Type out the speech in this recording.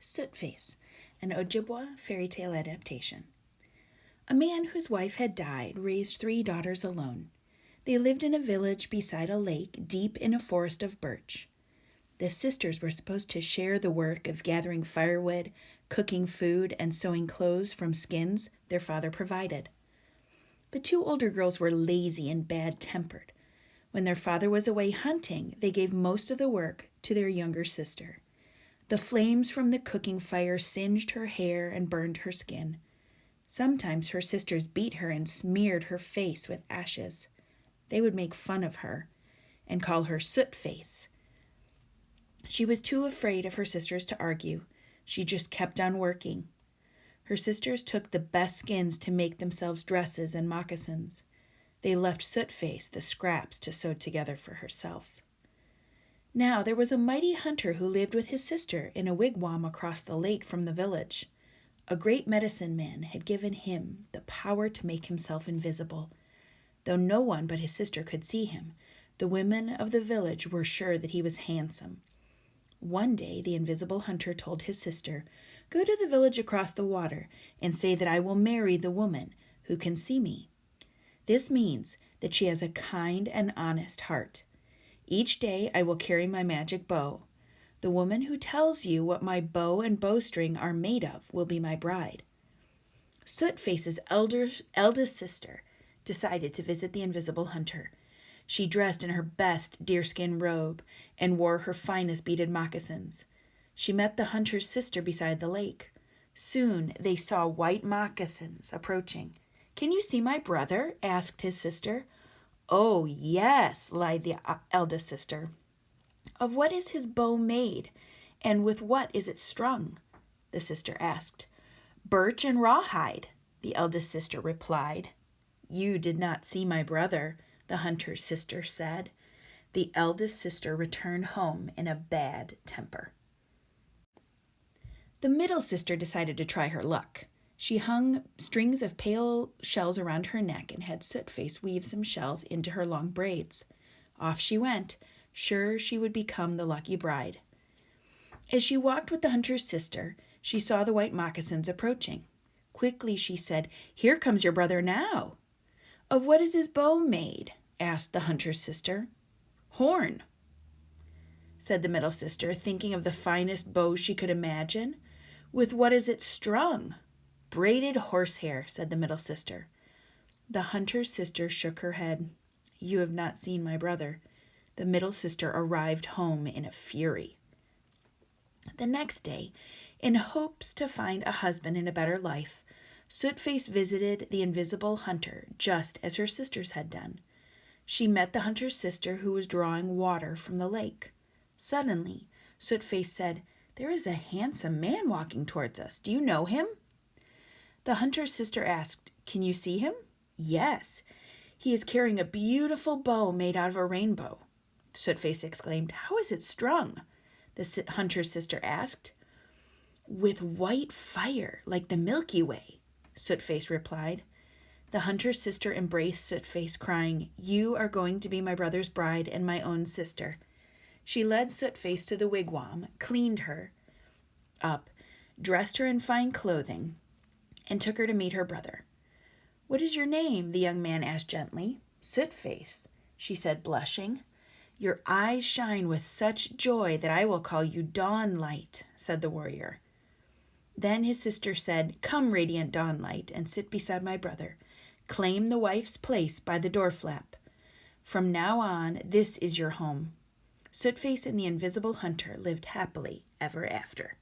Sootface, an Ojibwa fairy tale adaptation. A man whose wife had died raised 3 daughters alone. They lived in a village beside a lake deep in a forest of birch. The sisters were supposed to share the work of gathering firewood, cooking food, and sewing clothes from skins their father provided. The 2 older girls were lazy and bad-tempered. When their father was away hunting, they gave most of the work to their younger sister. The flames from the cooking fire singed her hair and burned her skin. Sometimes her sisters beat her and smeared her face with ashes. They would make fun of her and call her Sootface. She was too afraid of her sisters to argue. She just kept on working. Her sisters took the best skins to make themselves dresses and moccasins. They left Sootface the scraps to sew together for herself. Now there was a mighty hunter who lived with his sister in a wigwam across the lake from the village. A great medicine man had given him the power to make himself invisible. Though no one but his sister could see him, the women of the village were sure that he was handsome. One day the invisible hunter told his sister, "Go to the village across the water and say that I will marry the woman who can see me. This means that she has a kind and honest heart. Each day I will carry my magic bow. The woman who tells you what my bow and bowstring are made of will be my bride." Sootface's eldest sister decided to visit the invisible hunter. She dressed in her best deerskin robe and wore her finest beaded moccasins. She met the hunter's sister beside the lake. Soon they saw white moccasins approaching. "Can you see my brother?" asked his sister. "Oh, yes," lied the eldest sister. "Of what is his bow made, and with what is it strung?" the sister asked. "Birch and rawhide," the eldest sister replied. "You did not see my brother," the hunter's sister said. The eldest sister returned home in a bad temper. The middle sister decided to try her luck. She hung strings of pale shells around her neck and had Sootface weave some shells into her long braids. Off she went, sure she would become the lucky bride. As she walked with the hunter's sister, she saw the white moccasins approaching. Quickly she said, "Here comes your brother now." "Of what is his bow made?" asked the hunter's sister. "Horn," said the middle sister, thinking of the finest bow she could imagine. "With what is it strung?" "Braided horsehair," said the middle sister. The hunter's sister shook her head. "You have not seen my brother." The middle sister arrived home in a fury. The next day, in hopes to find a husband and a better life, Sootface visited the invisible hunter just as her sisters had done. She met the hunter's sister who was drawing water from the lake. Suddenly, Sootface said, "There is a handsome man walking towards us. Do you know him?" The hunter's sister asked, "Can you see him?" "Yes. He is carrying a beautiful bow made out of a rainbow." Sootface exclaimed, "How is it strung?" The hunter's sister asked. "With white fire, like the Milky Way," Sootface replied. The hunter's sister embraced Sootface, crying, "You are going to be my brother's bride and my own sister." She led Sootface to the wigwam, cleaned her up, dressed her in fine clothing, and took her to meet her brother. "What is your name?" the young man asked gently. "Sootface," she said, blushing. "Your eyes shine with such joy that I will call you Dawnlight," said the warrior. Then his sister said, "Come, radiant Dawnlight, and sit beside my brother. Claim the wife's place by the door flap. From now on, this is your home." Sootface and the invisible hunter lived happily ever after.